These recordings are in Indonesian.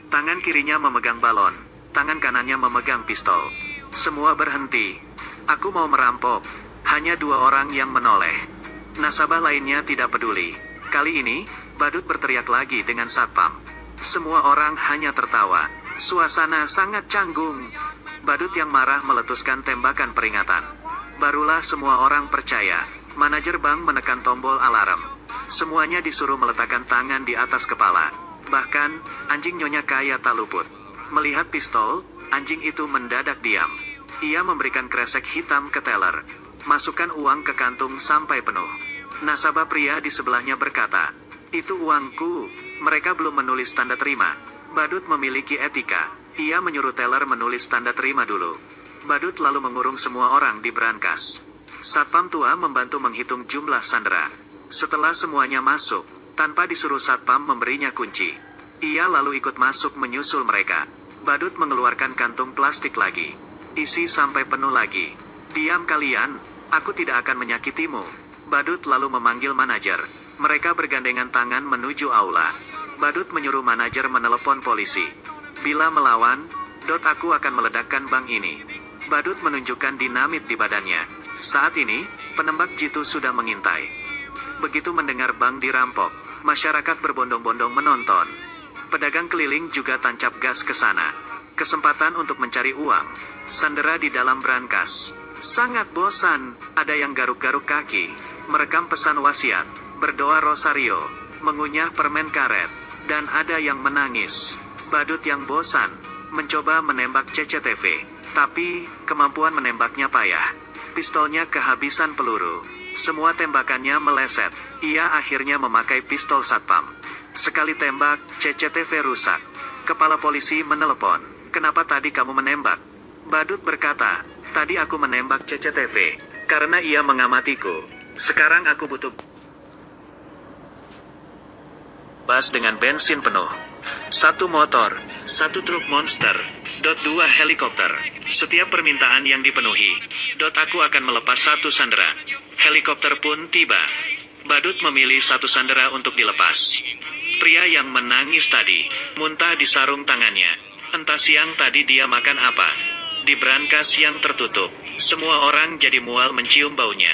Tangan kirinya memegang balon, tangan kanannya memegang pistol. Semua berhenti. Aku mau merampok. Hanya dua orang yang menoleh. Nasabah lainnya tidak peduli. Kali ini, badut berteriak lagi dengan satpam. Semua orang hanya tertawa. Suasana sangat canggung. Badut yang marah meletuskan tembakan peringatan. Barulah semua orang percaya. Manajer bank menekan tombol alarm. Semuanya disuruh meletakkan tangan di atas kepala. Bahkan, anjing Nyonya Kaya tak luput. Melihat pistol, anjing itu mendadak diam. Ia memberikan kresek hitam ke teller. Masukkan uang ke kantung sampai penuh. Nasabah pria di sebelahnya berkata, "Itu uangku." Mereka belum menulis tanda terima. Badut memiliki etika. Ia menyuruh teller menulis tanda terima dulu. Badut lalu mengurung semua orang di brankas. Satpam tua membantu menghitung jumlah sandera. Setelah semuanya masuk, tanpa disuruh satpam memberinya kunci. Ia lalu ikut masuk menyusul mereka. Badut mengeluarkan kantung plastik lagi. Isi sampai penuh lagi. "Diam kalian, aku tidak akan menyakitimu." Badut lalu memanggil manajer. Mereka bergandengan tangan menuju aula. Badut menyuruh manajer menelepon polisi. "Bila melawan, aku akan meledakkan bank ini." Badut menunjukkan dinamit di badannya. Saat ini, penembak jitu sudah mengintai. Begitu mendengar bank dirampok, masyarakat berbondong-bondong menonton. Pedagang keliling juga tancap gas ke sana. Kesempatan untuk mencari uang. Sandera di dalam brankas. Sangat bosan, ada yang garuk-garuk kaki, merekam pesan wasiat, berdoa rosario, mengunyah permen karet, dan ada yang menangis. Badut yang bosan, mencoba menembak CCTV, tapi kemampuan menembaknya payah. Pistolnya kehabisan peluru. Semua tembakannya meleset. Ia akhirnya memakai pistol satpam. Sekali tembak, CCTV rusak. Kepala polisi menelepon. "Kenapa tadi kamu menembak?" Badut berkata, "Tadi aku menembak CCTV, karena ia mengamatiku. Sekarang aku butuh bas dengan bensin penuh. 1 motor, 1 truk monster, 2 helikopter. Setiap permintaan yang dipenuhi, aku akan melepas 1 sandera." Helikopter pun tiba. Badut memilih 1 sandera untuk dilepas. Pria yang menangis tadi, muntah di sarung tangannya. Entah siang tadi dia makan apa. Di brankas yang tertutup, semua orang jadi mual mencium baunya.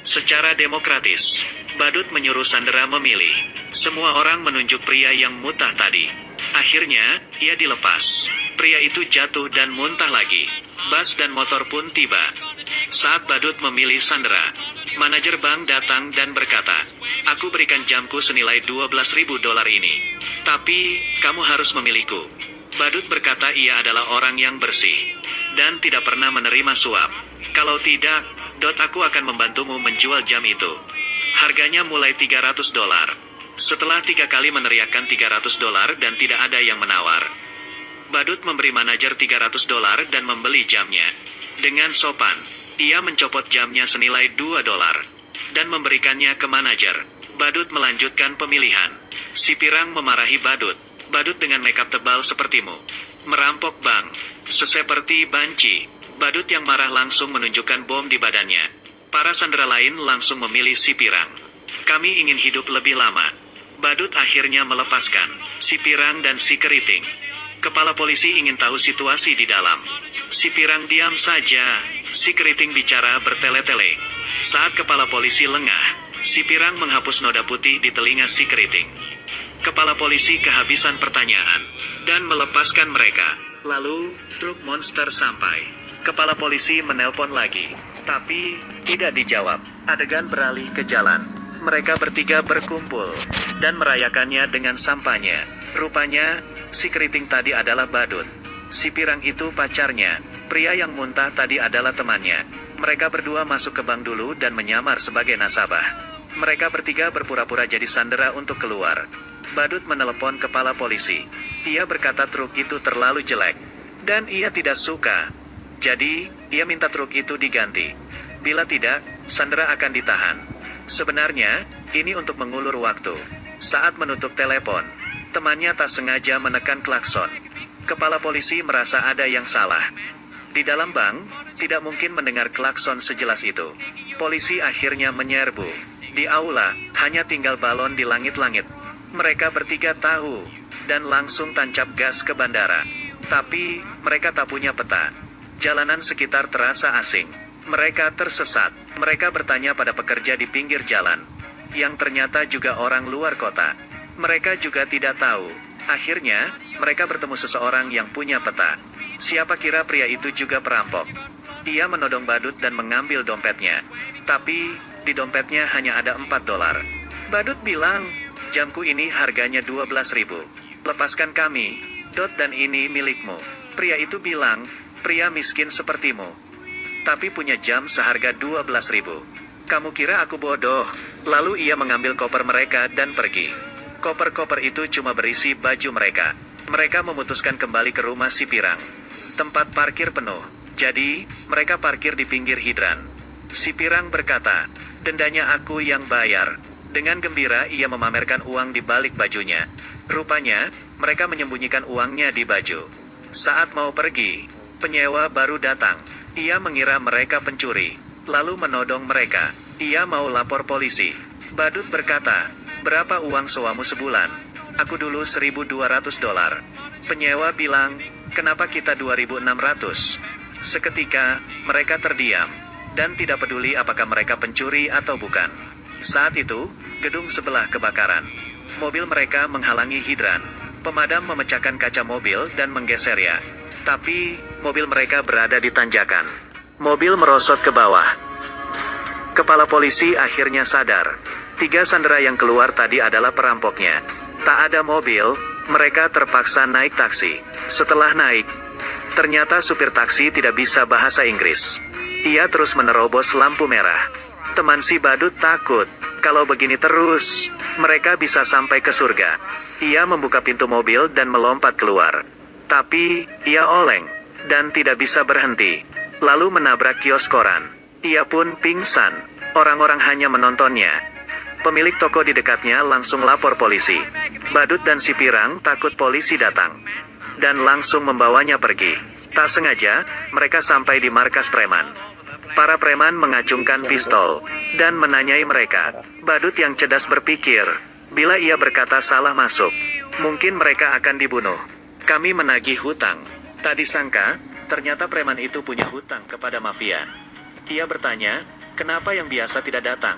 Secara demokratis, Badut menyuruh sandera memilih. Semua orang menunjuk pria yang muntah tadi. Akhirnya, ia dilepas. Pria itu jatuh dan muntah lagi. Bas dan motor pun tiba. Saat Badut memilih sandera, manajer bank datang dan berkata, "Aku berikan jamku senilai $12.000 ini. Tapi, kamu harus memilihku." Badut berkata ia adalah orang yang bersih, dan tidak pernah menerima suap. "Kalau tidak, aku akan membantumu menjual jam itu. Harganya mulai $300. Setelah 3 kali meneriakkan $300 dan tidak ada yang menawar, Badut memberi manajer $300 dan membeli jamnya. Dengan sopan, ia mencopot jamnya senilai $2 dan memberikannya ke manajer. Badut melanjutkan pemilihan. Si pirang memarahi Badut. "Badut dengan makeup tebal sepertimu merampok bank, seperti banci." Badut yang marah langsung menunjukkan bom di badannya. Para sandera lain langsung memilih si pirang. "Kami ingin hidup lebih lama." Badut akhirnya melepaskan si pirang dan si keriting. Kepala polisi ingin tahu situasi di dalam. Si pirang diam saja, si keriting bicara bertele-tele. Saat kepala polisi lengah, si pirang menghapus noda putih di telinga si keriting. Kepala polisi kehabisan pertanyaan, dan melepaskan mereka. Lalu, truk monster sampai. Kepala polisi menelpon lagi, tapi tidak dijawab. Adegan beralih ke jalan. Mereka bertiga berkumpul, dan merayakannya dengan sampahnya. Rupanya, si keriting tadi adalah Badut. Si pirang itu pacarnya. Pria yang muntah tadi adalah temannya. Mereka berdua masuk ke bank dulu dan menyamar sebagai nasabah. Mereka bertiga berpura-pura jadi sandera untuk keluar. Badut menelepon kepala polisi. Ia berkata truk itu terlalu jelek, dan ia tidak suka. Jadi, ia minta truk itu diganti. Bila tidak, sandera akan ditahan. Sebenarnya, ini untuk mengulur waktu. Saat menutup telepon, temannya tak sengaja menekan klakson. Kepala polisi merasa ada yang salah. Di dalam bank, tidak mungkin mendengar klakson sejelas itu. Polisi akhirnya menyerbu. Di aula, hanya tinggal balon di langit-langit. Mereka bertiga tahu dan langsung tancap gas ke bandara. Tapi, mereka tak punya peta. Jalanan sekitar terasa asing. Mereka tersesat. Mereka bertanya pada pekerja di pinggir jalan, yang ternyata juga orang luar kota. Mereka juga tidak tahu. Akhirnya, mereka bertemu seseorang yang punya peta. Siapa kira pria itu juga perampok. Ia menodong badut dan mengambil dompetnya. Tapi, di dompetnya hanya ada 4 dolar. Badut bilang, jamku ini harganya 12.000. Lepaskan kami, dan ini milikmu. Pria itu bilang, pria miskin sepertimu, tapi punya jam seharga 12.000. Kamu kira aku bodoh? Lalu ia mengambil koper mereka dan pergi. Koper-koper itu cuma berisi baju mereka. Mereka memutuskan kembali ke rumah si Pirang. Tempat parkir penuh. Jadi, mereka parkir di pinggir hidran. Si Pirang berkata, dendanya aku yang bayar. Dengan gembira ia memamerkan uang di balik bajunya. Rupanya, mereka menyembunyikan uangnya di baju. Saat mau pergi, penyewa baru datang. Ia mengira mereka pencuri, lalu menodong mereka. Ia mau lapor polisi. Badut berkata, berapa uang sewamu sebulan? Aku dulu 1.200 dolar. Penyewa bilang, kenapa kita 2.600? Seketika, mereka terdiam, dan tidak peduli apakah mereka pencuri atau bukan. Saat itu, gedung sebelah kebakaran. Mobil mereka menghalangi hidran. Pemadam memecahkan kaca mobil dan menggesernya. Tapi, mobil mereka berada di tanjakan. Mobil merosot ke bawah. Kepala polisi akhirnya sadar. 3 sandera yang keluar tadi adalah perampoknya. Tak ada mobil, mereka terpaksa naik taksi. Setelah naik, ternyata supir taksi tidak bisa bahasa Inggris. Ia terus menerobos lampu merah. Teman si badut takut. Kalau begini terus, mereka bisa sampai ke surga. Ia membuka pintu mobil dan melompat keluar. Tapi, ia oleng, dan tidak bisa berhenti. Lalu menabrak kios koran. Ia pun pingsan. Orang-orang hanya menontonnya. Pemilik toko di dekatnya langsung lapor polisi. Badut dan si Pirang takut polisi datang, dan langsung membawanya pergi. Tak sengaja, mereka sampai di markas preman. Para preman mengacungkan pistol, dan menanyai mereka. Badut yang cerdas berpikir, bila ia berkata salah masuk, mungkin mereka akan dibunuh. Kami menagih hutang. Tak disangka, ternyata preman itu punya hutang kepada mafia. Ia bertanya, kenapa yang biasa tidak datang?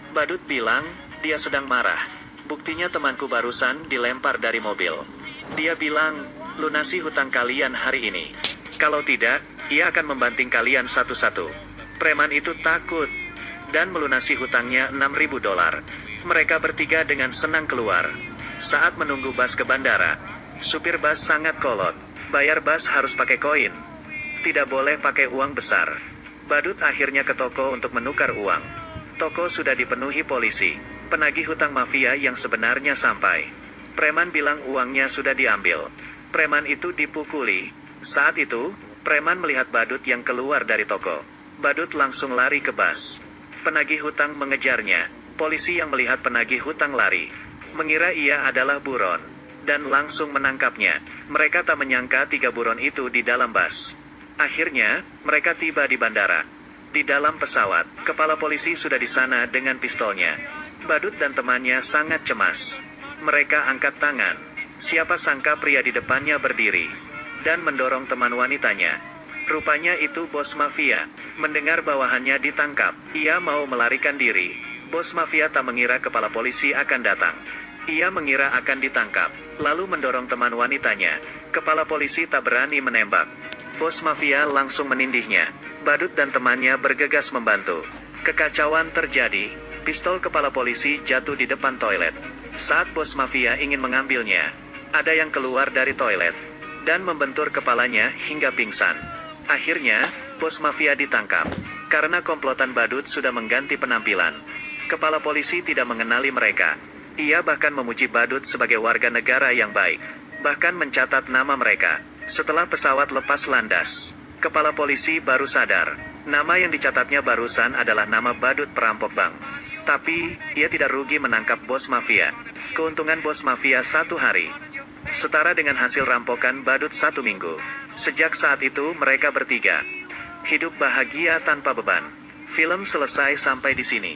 Badut bilang, dia sedang marah. Buktinya temanku barusan dilempar dari mobil. Dia bilang, lunasi hutang kalian hari ini. Kalau tidak, ia akan membanting kalian satu-satu. Preman itu takut, dan melunasi hutangnya 6.000 dolar. Mereka bertiga dengan senang keluar. Saat menunggu bus ke bandara, supir bus sangat kolot. Bayar bus harus pakai koin. Tidak boleh pakai uang besar. Badut akhirnya ke toko untuk menukar uang. Toko sudah dipenuhi polisi. Penagih hutang mafia yang sebenarnya sampai. Preman bilang uangnya sudah diambil. Preman itu dipukuli. Saat itu, preman melihat badut yang keluar dari toko. Badut langsung lari ke bus. Penagih hutang mengejarnya. Polisi yang melihat penagih hutang lari, mengira ia adalah buron, dan langsung menangkapnya. Mereka tak menyangka 3 buron itu di dalam bus. Akhirnya, mereka tiba di bandara. Di dalam pesawat, kepala polisi sudah di sana dengan pistolnya. Badut dan temannya sangat cemas. Mereka angkat tangan. Siapa sangka pria di depannya berdiri, dan mendorong teman wanitanya. Rupanya itu bos mafia. Mendengar bawahannya ditangkap, ia mau melarikan diri. Bos mafia tak mengira kepala polisi akan datang. Ia mengira akan ditangkap, lalu mendorong teman wanitanya. Kepala polisi tak berani menembak. Bos mafia langsung menindihnya. Badut dan temannya bergegas membantu. Kekacauan terjadi. Pistol kepala polisi jatuh di depan toilet. Saat bos mafia ingin mengambilnya, ada yang keluar dari toilet, dan membentur kepalanya hingga pingsan. Akhirnya, bos mafia ditangkap. Karena komplotan badut sudah mengganti penampilan. Kepala polisi tidak mengenali mereka. Ia bahkan memuji badut sebagai warga negara yang baik. Bahkan mencatat nama mereka. Setelah pesawat lepas landas, kepala polisi baru sadar. Nama yang dicatatnya barusan adalah nama badut perampok bank. Tapi, ia tidak rugi menangkap bos mafia. Keuntungan bos mafia 1 hari setara dengan hasil rampokan badut 1 minggu. Sejak saat itu mereka bertiga hidup bahagia tanpa beban. Film selesai sampai di sini.